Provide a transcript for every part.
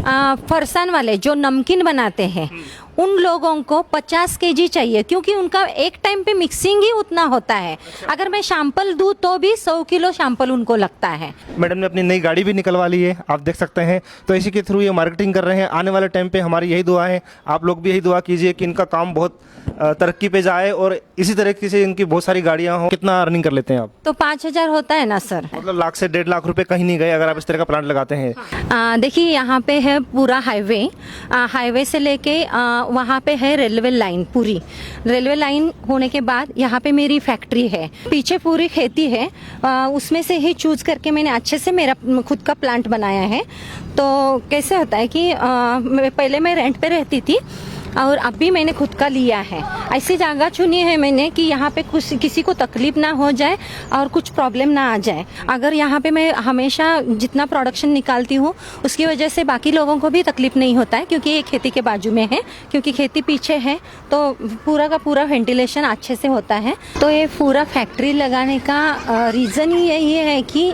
फरसान वाले जो नमकीन बनाते हैं उन लोगों को 50 केजी चाहिए, क्योंकि उनका एक टाइम पे मिक्सिंग ही उतना होता है। अगर मैं शैम्पल दूँ तो भी 100 किलो शैम्पल उनको लगता है। मैडम ने अपनी नई गाड़ी भी निकलवा ली है, आप देख सकते हैं। तो इसी के थ्रू ये मार्केटिंग कर रहे हैं। आने वाले टाइम पे हमारी यही दुआ है, आप लोग भी यही दुआ कीजिए कि इनका काम बहुत तरक्की पे जाए और इसी तरीके से इनकी बहुत सारी गाड़ियाँ हों। कितना अर्निंग कर लेते हैं आप? तो 5,000 होता है ना सर। मतलब लाख से 1.5 लाख रुपए कहीं नहीं गए अगर आप इस तरह का प्लांट लगाते हैं। देखिए यहाँ पे है पूरा हाईवे, हाईवे से लेके वहाँ पे है रेलवे लाइन। पूरी रेलवे लाइन होने के बाद यहाँ पे मेरी फैक्ट्री है, पीछे पूरी खेती है। उसमें से ही चूज करके मैंने अच्छे से मेरा खुद का प्लांट बनाया है। तो कैसे होता है कि पहले मैं रेंट पे रहती थी और अभी मैंने खुद का लिया है। ऐसी जगह चुनी है मैंने कि यहाँ पे कुछ किसी को तकलीफ ना हो जाए और कुछ प्रॉब्लम ना आ जाए। अगर यहाँ पे मैं हमेशा जितना प्रोडक्शन निकालती हूँ उसकी वजह से बाकी लोगों को भी तकलीफ नहीं होता है, क्योंकि ये खेती के बाजू में है, क्योंकि खेती पीछे है तो पूरा का पूरा वेंटिलेशन अच्छे से होता है। तो ये पूरा फैक्ट्री लगाने का रीज़न ही यही है कि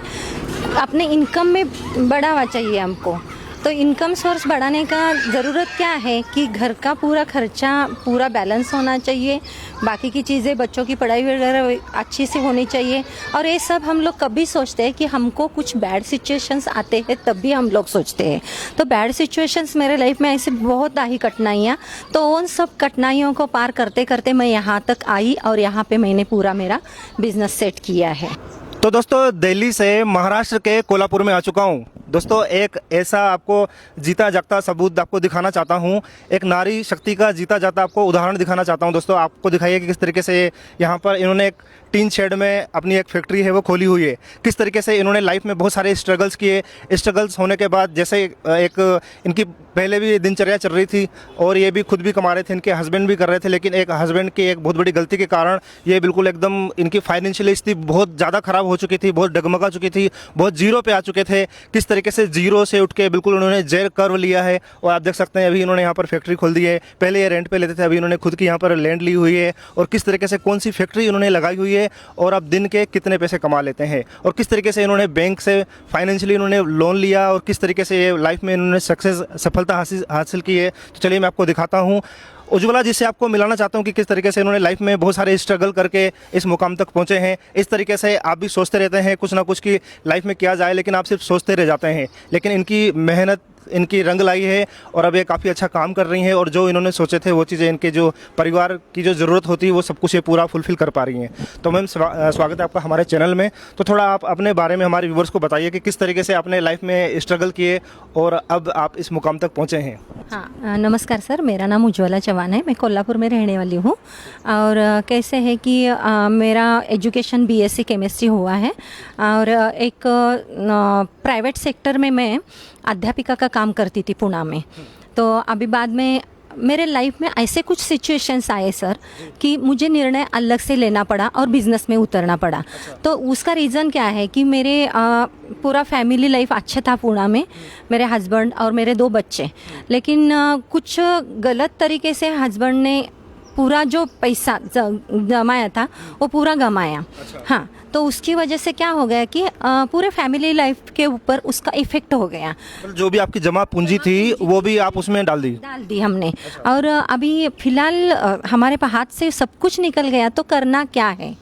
अपने इनकम में बढ़ावा चाहिए हमको। तो इनकम सोर्स बढ़ाने का ज़रूरत क्या है कि घर का पूरा खर्चा पूरा बैलेंस होना चाहिए, बाकी की चीज़ें बच्चों की पढ़ाई वगैरह अच्छी से होनी चाहिए। और ये सब हम लोग कभी सोचते हैं कि हमको कुछ बैड सिचुएशंस आते हैं तब भी हम लोग सोचते हैं। तो बैड सिचुएशंस मेरे लाइफ में ऐसे बहुत आई कठिनाइयाँ, तो उन सब कठिनाइयों को पार करते करते मैं यहाँ तक आई और यहाँ पे मैंने पूरा मेरा बिजनेस सेट किया है। तो दोस्तों दिल्ली से महाराष्ट्र के कोल्हापुर में आ चुका हूँ। दोस्तों एक ऐसा आपको जीता जागता सबूत आपको दिखाना चाहता हूँ, एक नारी शक्ति का जीता जाता आपको उदाहरण दिखाना चाहता हूँ। दोस्तों आपको दिखाइए कि किस तरीके से यहाँ पर इन्होंने एक टीन शेड में अपनी एक फैक्ट्री है वो खोली हुई है। किस तरीके से इन्होंने लाइफ में बहुत सारे स्ट्रगल्स किए। स्ट्रगल्स होने के बाद जैसे एक इनकी पहले भी दिनचर्या चल रही थी और ये भी खुद भी कमा रहे थे, इनके हस्बैंड भी कर रहे थे, लेकिन एक हस्बैंड की एक बहुत बड़ी गलती के कारण ये बिल्कुल एकदम इनकी फाइनेंशियल स्थिति बहुत ज़्यादा ख़राब हो चुकी थी, बहुत डगमगा चुकी थी, बहुत जीरो पे आ चुके थे। किस तरीके से जीरो से उठ के बिल्कुल उन्होंने जेर कर्व लिया है और आप देख सकते हैं अभी इन्होंने यहाँ पर फैक्ट्री खोल दी है। पहले ये रेंट पे लेते थे, अभी इन्होंने खुद की यहाँ पर लैंड ली हुई है और किस तरीके से कौन सी फैक्ट्री उन्होंने लगाई हुई है और अब दिन के कितने पैसे कमा लेते हैं और किस तरीके से इन्होंने बैंक से फाइनेंशियली इन्होंने लोन लिया और किस तरीके से ये लाइफ में इन्होंने सफलता हासिल की है। तो चलिए मैं आपको दिखाता हूँ उज्ज्वला जिससे आपको मिलाना चाहता हूँ कि किस तरीके से इन्होंने लाइफ में बहुत सारे स्ट्रगल करके इस मुकाम तक पहुँचे हैं। इस तरीके से आप भी सोचते रहते हैं कुछ ना कुछ की लाइफ में किया जाए, लेकिन आप सिर्फ सोचते रह जाते हैं, लेकिन इनकी मेहनत इनकी रंग लाई है और अब ये काफ़ी अच्छा काम कर रही हैं और जो इन्होंने सोचे थे वो चीज़ें इनके जो परिवार की जो ज़रूरत होती है वो सब कुछ ये पूरा फुलफ़िल कर पा रही हैं। तो मैम स्वागत है आपका हमारे चैनल में। तो थोड़ा आप अपने बारे में हमारे व्यूवर्स को बताइए कि किस तरीके से आपने लाइफ में स्ट्रगल किए और अब आप इस मुकाम तक पहुँचे हैं। हाँ, नमस्कार सर, मेरा नाम उज्ज्वला चौहान है, मैं कोल्हापुर में रहने वाली हूँ। और कैसे है कि मेरा एजुकेशन बीएससी केमिस्ट्री हुआ है और एक प्राइवेट सेक्टर में मैं अध्यापिका का काम करती थी पुणे में। तो अभी बाद में मेरे लाइफ में ऐसे कुछ सिचुएशंस आए सर कि मुझे निर्णय अलग से लेना पड़ा और बिज़नेस में उतरना पड़ा। तो उसका रीज़न क्या है कि मेरे पूरा फैमिली लाइफ अच्छा था पुणे में, मेरे हस्बैंड और मेरे 2 बच्चे, लेकिन कुछ गलत तरीके से हस्बैंड ने पूरा जो पैसा जमाया था वो पूरा गमाया। हाँ, तो उसकी वजह से क्या हो गया कि पूरे फैमिली लाइफ के ऊपर उसका इफेक्ट हो गया। जो भी आपकी जमा पूंजी थी वो भी आप उसमें डाल दी हमने। और अभी फिलहाल हमारे हाथ से सब कुछ निकल गया, तो करना क्या है?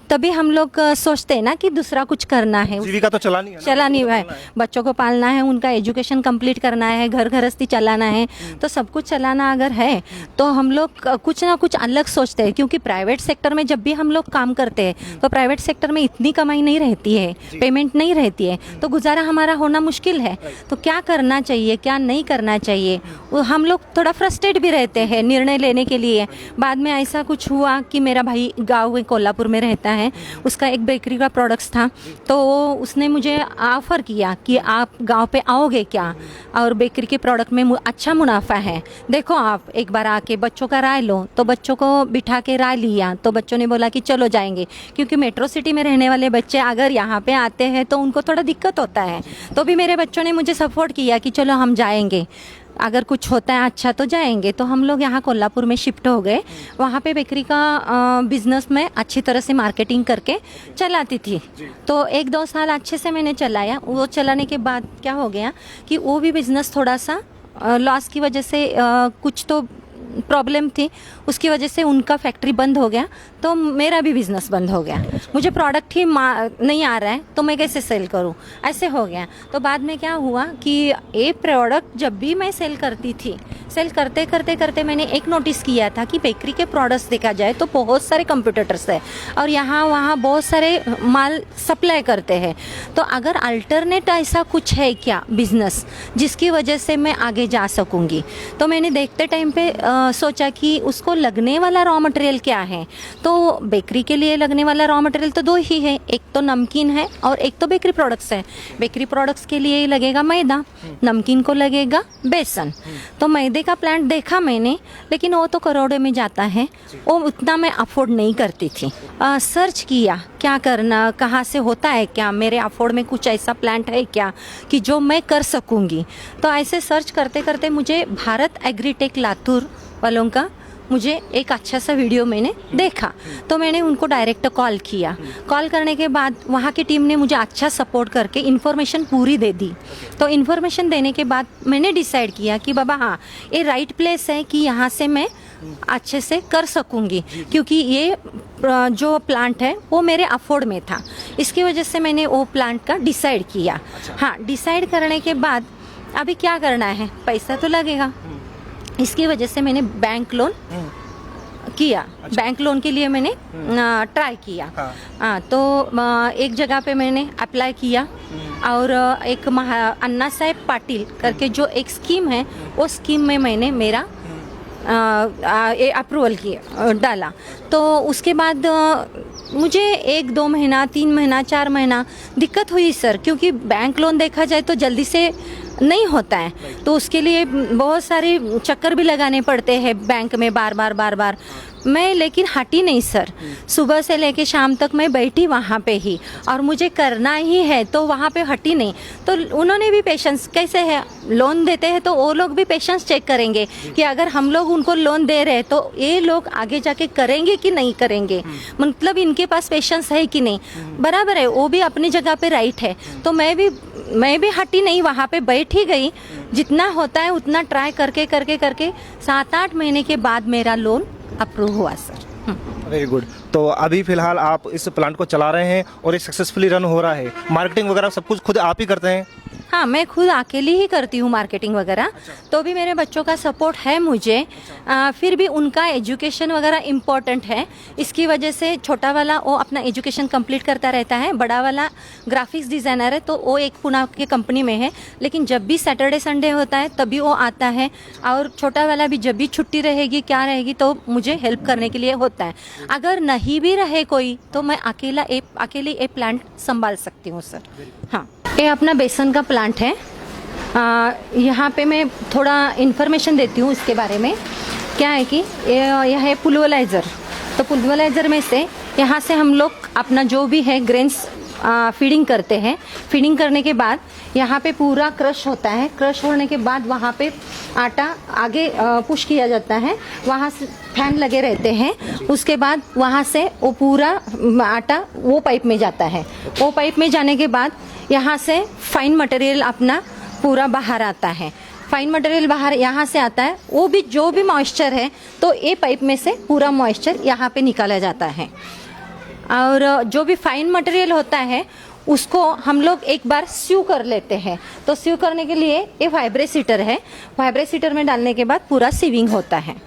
तभी हम लोग सोचते हैं ना कि दूसरा कुछ करना है, जीविका तो चलानी है, बच्चों को पालना है, उनका एजुकेशन कंप्लीट करना है, घर गृहस्थी चलाना है। तो सब कुछ चलाना अगर है तो हम लोग कुछ ना कुछ अलग सोचते हैं, क्योंकि प्राइवेट सेक्टर में जब भी हम लोग काम करते हैं तो प्राइवेट सेक्टर में इतनी कमाई नहीं रहती है, पेमेंट नहीं रहती है, तो गुजारा हमारा होना मुश्किल है। तो क्या करना चाहिए, क्या नहीं करना चाहिए, हम लोग थोड़ा फ्रस्ट्रेट भी रहते हैं निर्णय लेने के लिए। बाद में ऐसा कुछ हुआ कि मेरा भाई गाँव में कोल्हापुर में रहता है, उसका एक बेकरी का प्रोडक्ट्स था, तो उसने मुझे ऑफ़र किया कि आप गांव पे आओगे क्या, और बेकरी के प्रोडक्ट में अच्छा मुनाफा है, देखो आप एक बार आके बच्चों का राय लो। तो बच्चों को बिठा के राय लिया, तो बच्चों ने बोला कि चलो जाएंगे, क्योंकि मेट्रो सिटी में रहने वाले बच्चे अगर यहाँ पे आते हैं तो उनको थोड़ा दिक्कत होता है। तो भी मेरे बच्चों ने मुझे सपोर्ट किया कि चलो हम जाएंगे। अगर कुछ होता है अच्छा तो जाएंगे। तो हम लोग यहाँ कोल्हापुर में शिफ्ट हो गए। वहाँ पे बेकरी का बिजनेस में अच्छी तरह से मार्केटिंग करके चलाती थी। तो 1-2 साल अच्छे से मैंने चलाया। वो चलाने के बाद क्या हो गया कि वो भी बिजनेस थोड़ा सा लॉस की वजह से कुछ तो प्रॉब्लम थी, उसकी वजह से उनका फैक्ट्री बंद हो गया, तो मेरा भी बिजनेस बंद हो गया। मुझे प्रोडक्ट ही नहीं आ रहा है तो मैं कैसे सेल करूं, ऐसे हो गया। तो बाद में क्या हुआ कि ये प्रोडक्ट जब भी मैं सेल करती थी, सेल करते करते करते मैंने एक नोटिस किया था कि बेकरी के प्रोडक्ट्स देखा जाए तो बहुत सारे कंपटीटर्स है और यहाँ वहाँ बहुत सारे माल सप्लाई करते हैं। तो अगर अल्टरनेट ऐसा कुछ है क्या बिजनेस जिसकी वजह से मैं आगे जा सकूँगी, तो मैंने देखते टाइम पे सोचा कि उसको लगने वाला रॉ मटेरियल क्या है। तो बेकरी के लिए लगने वाला रॉ मटेरियल तो 2 ही है, एक तो नमकीन है और एक तो बेकरी प्रोडक्ट्स है। बेकरी प्रोडक्ट्स के लिए लगेगा मैदा, नमकीन को लगेगा बेसन। तो मैदे का प्लांट देखा मैंने, लेकिन वो तो करोड़ों में जाता है, वो उतना मैं अफोर्ड नहीं करती थी। सर्च किया क्या करना, कहाँ से होता है क्या, मेरे अफोर्ड में कुछ ऐसा प्लांट है क्या कि जो मैं कर सकूँगी। तो ऐसे सर्च करते करते मुझे भारत एग्रीटेक लातूर वालों का मुझे एक अच्छा सा वीडियो मैंने देखा, तो मैंने उनको डायरेक्ट कॉल किया। कॉल करने के बाद वहाँ की टीम ने मुझे अच्छा सपोर्ट करके इन्फॉर्मेशन पूरी दे दी। तो इन्फॉर्मेशन देने के बाद मैंने डिसाइड किया कि बाबा हाँ, ये राइट प्लेस है कि यहाँ से मैं अच्छे से कर सकूँगी, क्योंकि ये जो प्लांट है वो मेरे अफोर्ड में था। इसकी वजह से मैंने वो प्लांट का डिसाइड किया। हाँ, डिसाइड करने के बाद अभी क्या करना है, पैसा तो लगेगा। इसकी वजह से मैंने बैंक लोन किया। बैंक लोन के लिए मैंने ट्राई किया। तो एक जगह पे मैंने अप्लाई किया और एक अन्ना साहेब पाटिल करके जो एक स्कीम है, वो स्कीम में मैंने मेरा अप्रूवल किया डाला। तो उसके बाद मुझे 1-2 महीना, 3 महीना, 4 महीना दिक्कत हुई सर, क्योंकि बैंक लोन देखा जाए तो जल्दी से नहीं होता है। तो उसके लिए बहुत सारे चक्कर भी लगाने पड़ते हैं बैंक में बार बार। मैं लेकिन हटी नहीं सर, सुबह से लेके शाम तक मैं बैठी वहाँ पे ही, और मुझे करना ही है तो वहाँ पे हटी नहीं। तो उन्होंने भी पेशेंस, कैसे है लोन देते हैं तो वो लोग भी पेशेंस चेक करेंगे कि अगर हम लोग उनको लोन दे रहे हैं तो ये लोग आगे जाके करेंगे कि नहीं करेंगे, मतलब इनके पास पेशेंस है कि नहीं। बराबर है, वो भी अपनी जगह पे राइट है। तो मैं भी हटी नहीं, वहाँ पे बैठी गई, जितना होता है उतना ट्राई करके 7-8 महीने के बाद मेरा लोन अप्रूव हुआ सर। Very good. तो अभी फिलहाल आप इस प्लांट को चला रहे हैं और ये सक्सेसफुली रन हो रहा है, मार्केटिंग वगैरह सब कुछ खुद आप ही करते हैं? हाँ, मैं खुद अकेली ही करती हूँ मार्केटिंग वगैरह। तो भी मेरे बच्चों का सपोर्ट है मुझे, फिर भी उनका एजुकेशन वगैरह इम्पोर्टेंट है। इसकी वजह से छोटा वाला वो अपना एजुकेशन कंप्लीट करता रहता है, बड़ा वाला ग्राफिक्स डिज़ाइनर है तो वो एक पुणे के कंपनी में है, लेकिन जब भी सैटरडे संडे होता है तभी वो आता है। और छोटा वाला भी जब भी छुट्टी रहेगी क्या रहेगी तो मुझे हेल्प करने के लिए होता है। अगर नहीं भी रहे कोई तो मैं अकेली एक प्लांट संभाल सकती हूँ सर। हाँ, ये अपना बेसन का प्लांट है। यहाँ पे मैं थोड़ा इन्फॉर्मेशन देती हूँ इसके बारे में। क्या है कि यह है पुलवलाइज़र। तो पुलवलाइज़र में से यहाँ से हम लोग अपना जो भी है ग्रेन्स फीडिंग करते हैं। फीडिंग करने के बाद यहाँ पे पूरा क्रश होता है। क्रश होने के बाद वहाँ पे आटा आगे पुश किया जाता है, वहाँ से फैन लगे रहते हैं। उसके बाद वहाँ से वो पूरा आटा वो पाइप में जाता है। वो पाइप में जाने के बाद यहाँ से फाइन मटेरियल अपना पूरा बाहर आता है। फाइन मटेरियल बाहर यहाँ से आता है, वो भी जो भी मॉइस्चर है तो ये पाइप में से पूरा मॉइस्चर यहाँ पे निकाला जाता है। और जो भी फाइन मटेरियल होता है उसको हम लोग एक बार स्यू कर लेते हैं। तो स्यू करने के लिए ये वाइब्रेसीटर है, वाइब्रेसीटर में डालने के बाद पूरा सीविंग होता है।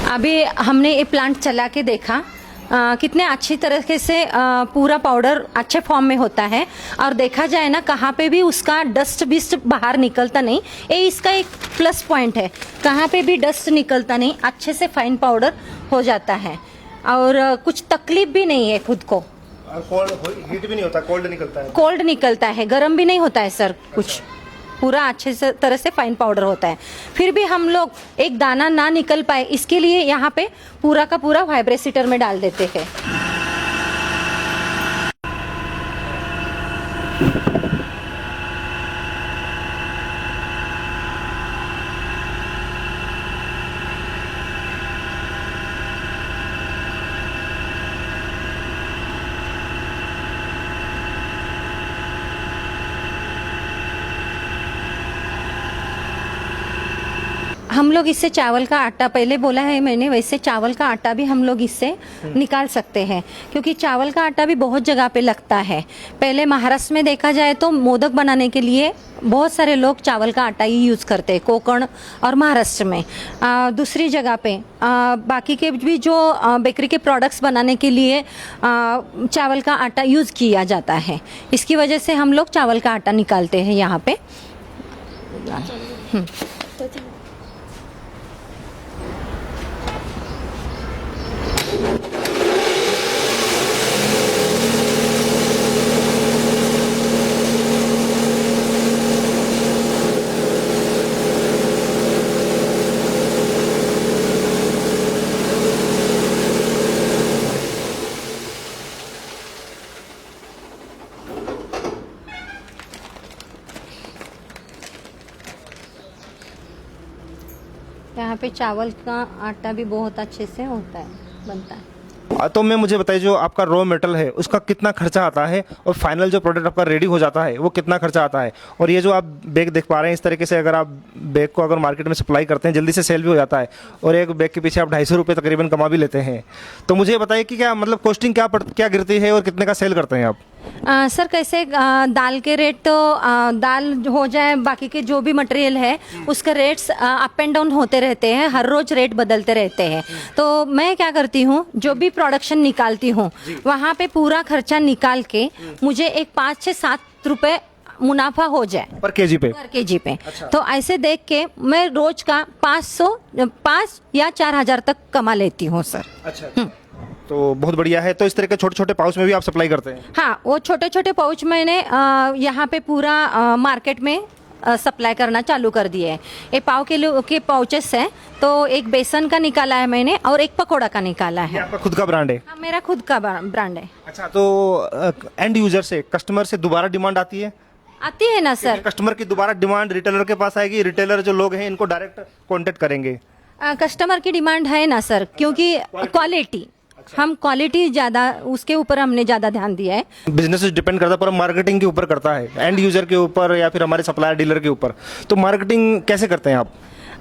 अभी हमने ये प्लांट चला के देखा, कितने अच्छी तरीके से पूरा पाउडर अच्छे फॉर्म में होता है। और देखा जाए ना, कहाँ पे भी उसका डस्ट बिस्ट बाहर निकलता नहीं, ये इसका एक प्लस पॉइंट है। कहाँ पे भी डस्ट निकलता नहीं, अच्छे से फाइन पाउडर हो जाता है और कुछ तकलीफ भी नहीं है खुद को। कोल्ड हीट भी नहीं होता, कोल्ड निकलता है। कोल्ड निकलता है, गर्म भी नहीं होता है सर कुछ, पूरा अच्छे से तरह से फाइन पाउडर होता है। फिर भी हम लोग एक दाना ना निकल पाए, इसके लिए यहाँ पे पूरा का पूरा वाइब्रेसीटर में डाल देते हैं। हम लोग इससे चावल का आटा, पहले बोला है मैंने, वैसे चावल का आटा भी हम लोग इससे निकाल सकते हैं, क्योंकि चावल का आटा भी बहुत जगह पे लगता है। पहले महाराष्ट्र में देखा जाए तो मोदक बनाने के लिए बहुत सारे लोग चावल का आटा ही यूज़ करते हैं, कोकण और महाराष्ट्र में। दूसरी जगह पे बाकी के भी जो बेकरी के प्रोडक्ट्स बनाने के लिए चावल का आटा यूज़ किया जाता है। इसकी वजह से हम लोग चावल का आटा निकालते हैं यहाँ पे। यहाँ पे चावल का आटा भी बहुत अच्छे से होता है, बनता है। तो मैं मुझे बताइए, जो आपका रॉ मेटल है उसका कितना खर्चा आता है और फाइनल जो प्रोडक्ट आपका रेडी हो जाता है वो कितना खर्चा आता है? और ये जो आप बैग देख पा रहे हैं, इस तरीके से अगर आप बैग को अगर मार्केट में सप्लाई करते हैं, जल्दी से सेल भी हो जाता है और एक बैग के पीछे आप 250 रुपये तकरीबन कमा भी लेते हैं। तो मुझे बताइए कि क्या मतलब कॉस्टिंग क्या गिरती है और कितने का सेल करते हैं आप? सर कैसे दाल के रेट तो दाल हो जाए, बाकी के जो भी मटेरियल है उसके रेट्स अप एंड डाउन होते रहते हैं, हर रोज रेट बदलते रहते हैं। तो मैं क्या करती हूँ, जो भी प्रोडक्शन निकालती हूँ वहाँ पे पूरा खर्चा निकाल के मुझे एक 5 से 7 रुपए मुनाफा हो जाए पर केजी पे। अच्छा। तो ऐसे देख के मैं रोज का 5 या 4,000 तक कमा लेती हूँ सर। अच्छा। तो बहुत बढ़िया है। तो इस तरह के छोटे छोटे पाउच में भी आप सप्लाई करते हैं? हाँ, वो छोटे छोटे पाउच मैंने यहाँ पे पूरा मार्केट में सप्लाई करना चालू कर दिए है। ये पाव किलो के पाउचेस है, तो एक बेसन का निकाला है मैंने और एक पकोड़ा का निकाला है। ये आपका खुद का ब्रांड है? हाँ, मेरा खुद का ब्रांड है। अच्छा, तो एंड यूजर से, कस्टमर से दोबारा डिमांड आती है? आती है ना सर। कस्टमर की दोबारा डिमांड रिटेलर के पास आएगी, रिटेलर जो लोग हैं इनको डायरेक्ट कांटेक्ट करेंगे? कस्टमर की डिमांड है ना सर, क्योंकि क्वालिटी, हम क्वालिटी ज़्यादा, उसके ऊपर हमने ज़्यादा ध्यान दिया है। बिजनेस डिपेंड करता है, पर मार्केटिंग के ऊपर करता है, एंड यूजर के ऊपर या फिर हमारे सप्लायर डीलर के ऊपर। तो मार्केटिंग कैसे करते हैं आप?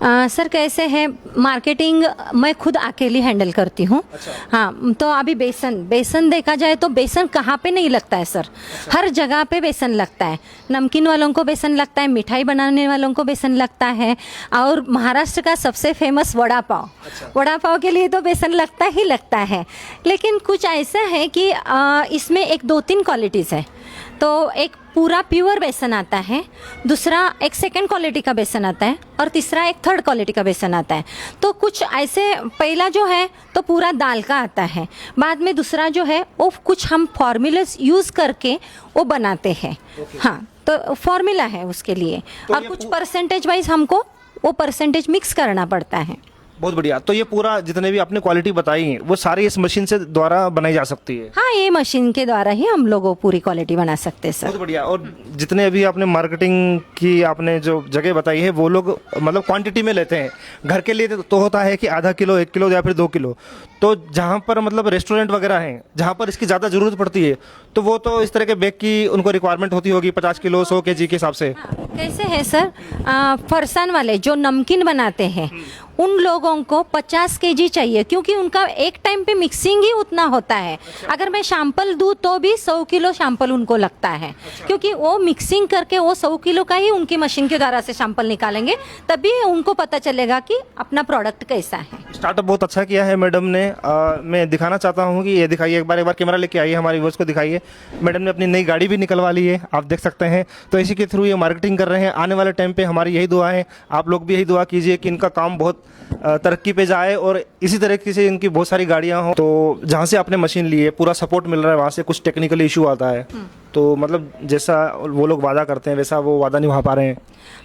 सर कैसे है, मार्केटिंग मैं खुद अकेली हैंडल करती हूँ। अच्छा। हाँ, तो अभी बेसन देखा जाए तो बेसन कहाँ पे नहीं लगता है सर। अच्छा। हर जगह पे बेसन लगता है। नमकीन वालों को बेसन लगता है, मिठाई बनाने वालों को बेसन लगता है, और महाराष्ट्र का सबसे फेमस वड़ा पाव। अच्छा। वड़ा पाव के लिए तो बेसन लगता ही लगता है। लेकिन कुछ ऐसा है कि इसमें 1-2-3 क्वालिटीज़ है। तो एक पूरा प्योर बेसन आता है, दूसरा एक सेकंड क्वालिटी का बेसन आता है, और तीसरा एक थर्ड क्वालिटी का बेसन आता है। तो कुछ ऐसे, पहला जो है तो पूरा दाल का आता है, बाद में दूसरा जो है वो कुछ हम फॉर्मूलास यूज़ करके वो बनाते हैं। हाँ, तो फॉर्मूला है उसके लिए, तो और कुछ परसेंटेज वाइज हमको वो परसेंटेज मिक्स करना पड़ता है। बहुत बढ़िया। तो ये पूरा जितने भी आपने क्वालिटी बताई है वो सारी इस मशीन से द्वारा बनाई जा सकती है? हाँ, ये मशीन के द्वारा ही हम लोग पूरी क्वालिटी बना सकते हैं सर। बहुत बढ़िया। और जितने अभी आपने मार्केटिंग की आपने जो जगह बताई है, वो लोग मतलब क्वांटिटी में लेते हैं। घर के लिए तो होता है कि आधा किलो, 1 किलो या फिर 2 किलो। तो जहाँ पर मतलब रेस्टोरेंट वगैरह हैं, जहाँ पर इसकी ज़्यादा ज़रूरत पड़ती है, तो वो तो इस तरह के बैग की उनको रिक्वायरमेंट होती होगी 50 किलो 100 kg के हिसाब से। कैसे है सर, फरसान वाले जो नमकीन बनाते हैं उन लोगों को 50 केजी चाहिए, क्योंकि उनका एक टाइम पे मिक्सिंग ही उतना होता है। अगर मैं शैंपल दूँ तो भी 100 किलो शैंपल उनको लगता है, क्योंकि वो मिक्सिंग करके वो 100 किलो का ही उनकी मशीन के द्वारा से शैंपल निकालेंगे, तभी उनको पता चलेगा कि अपना प्रोडक्ट कैसा है। स्टार्टअप बहुत अच्छा किया है मैडम ने। मैं दिखाना चाहता हूँ कि ये दिखाइए, एक बार कैमरा लेके आइए, हमारे व्यूअर्स को दिखाइए। मैडम ने अपनी नई गाड़ी भी निकलवा ली है, आप देख सकते हैं। तो इसी के थ्रू ये मार्केटिंग कर रहे हैं। आने वाले टाइम पे हमारी यही दुआ है, आप लोग भी यही दुआ कीजिए कि इनका काम बहुत तरक्की पे जाए और इसी तरीके से इनकी बहुत सारी गाड़ियाँ हों। तो जहाँ से आपने मशीन ली है पूरा सपोर्ट मिल रहा है, वहाँ से कुछ टेक्निकल इशू आता है तो मतलब जैसा वो लोग वादा करते हैं वैसा वो वादा निभा पा रहे हैं?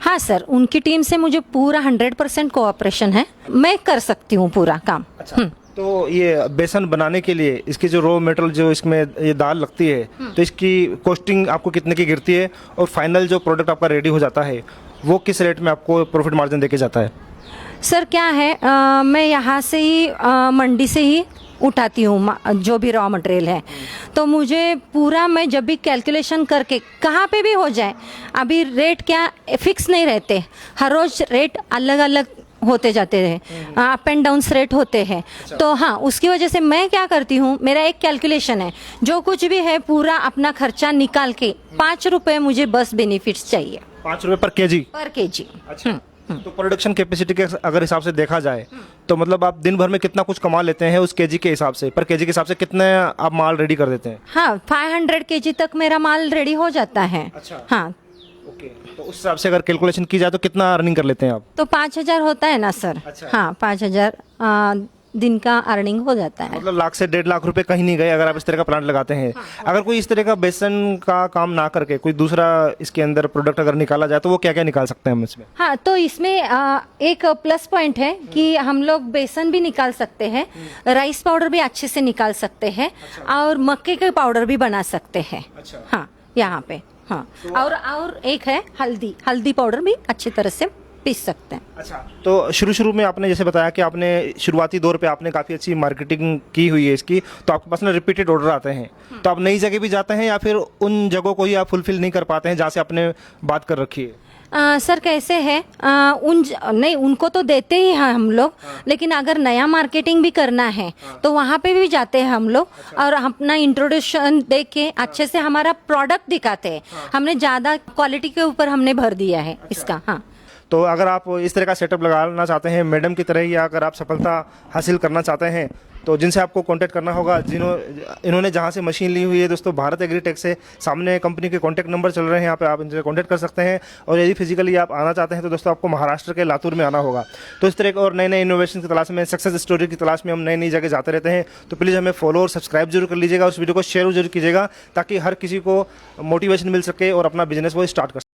हाँ सर, उनकी टीम से मुझे पूरा 100% कोऑपरेशन है, मैं कर सकती हूँ पूरा काम। अच्छा, तो ये बेसन बनाने के लिए इसकी जो रॉ मटेरियल जो इसमें ये दाल लगती है, तो इसकी कॉस्टिंग आपको कितने की गिरती है और फाइनल जो प्रोडक्ट आपका रेडी हो जाता है वो किस रेट में आपको प्रॉफिट मार्जिन देके जाता है? सर क्या है, मैं यहाँ से ही मंडी से ही उठाती हूँ जो भी रॉ मटेरियल है, तो मुझे पूरा मैं जब भी कैलकुलेशन करके कहाँ पे भी हो जाए, अभी रेट क्या फिक्स नहीं रहते, हर रोज रेट अलग अलग होते जाते हैं, अप एंड डाउन रेट होते हैं। तो हाँ, उसकी वजह से मैं क्या करती हूँ, मेरा एक कैलकुलेशन है, जो कुछ भी है पूरा अपना खर्चा निकाल के 5 रुपये मुझे बस बेनिफिट्स चाहिए। 5 रुपये पर केजी? पर केजी। अच्छा, तो प्रोडक्शन कैपेसिटी के अगर हिसाब से देखा जाए तो मतलब आप दिन भर में कितना कुछ कमा लेते हैं उस केजी के हिसाब से, पर केजी के हिसाब से कितने आप माल रेडी कर देते हैं? हाँ, 500 केजी तक मेरा माल रेडी हो जाता है। अच्छा। हाँ, ओके, तो उस हिसाब से अगर कैलकुलेशन की जाए तो कितना अर्निंग कर लेते हैं आप? तो 5000 होता है ना सर। अच्छा। हाँ, 5000 दिन का अर्निंग हो जाता है। मतलब लाख से 1.5 लाख रुपए कहीं नहीं गए अगर आप इस तरह का प्लांट लगाते हैं। अगर कोई इस तरह का बेसन का काम ना करके कोई दूसरा इसके अंदर प्रोडक्ट अगर निकाला जाए तो वो क्या क्या निकाल सकते हैं हम इसमें? हाँ, तो इसमें एक प्लस पॉइंट है कि हम लोग बेसन भी निकाल सकते हैं, राइस पाउडर भी अच्छे से निकाल सकते हैं, और मक्के के पाउडर भी बना सकते हैं। अच्छा। हाँ, यहाँ पे। हाँ, और एक है हल्दी पाउडर भी अच्छी तरह से पीस सकते हैं। अच्छा, तो शुरू में आपने जैसे बताया कि आपने शुरुआती दौर पे आपने काफ़ी अच्छी मार्केटिंग की हुई है इसकी, तो आपके पास ना रिपीटेड ऑर्डर आते हैं, तो आप नई जगह भी जाते हैं या फिर उन जगहों को ही आप फुलफिल नहीं कर पाते हैं जहाँ से आपने बात कर रखी है? सर कैसे है, नहीं उनको तो देते ही हैं हम लोग, लेकिन अगर नया मार्केटिंग भी करना है तो वहाँ पे भी जाते हैं हम लोग, और अपना इंट्रोडक्शन दे के अच्छे से हमारा प्रोडक्ट दिखाते हैं। हमने ज़्यादा क्वालिटी के ऊपर हमने भर दिया है इसका। हाँ, तो अगर आप इस तरह का सेटअप लगाना चाहते हैं मैडम की तरह, या अगर आप सफलता हासिल करना चाहते हैं तो जिनसे आपको कांटेक्ट करना होगा, इन्होंने जहां से मशीन ली हुई है दोस्तों, भारत एग्रीटेक से, सामने कंपनी के कांटेक्ट नंबर चल रहे हैं, यहाँ पे आप इनसे कांटेक्ट कर सकते हैं। और यदि फिजिकली आप आना चाहते हैं तो दोस्तों आपको महाराष्ट्र के लातूर में आना होगा। तो इस तरह के और नए नए इनोवेशन की तलाश में, सक्सेस स्टोरी की तलाश में हम नई नई जगह जाते रहते हैं। तो प्लीज़ हमें फॉलो और सब्सक्राइब जरूर कर लीजिएगा, उस वीडियो को शेयर जरूर कीजिएगा ताकि हर किसी को मोटिवेशन मिल सके और अपना बिजनेस वो स्टार्ट कर सके।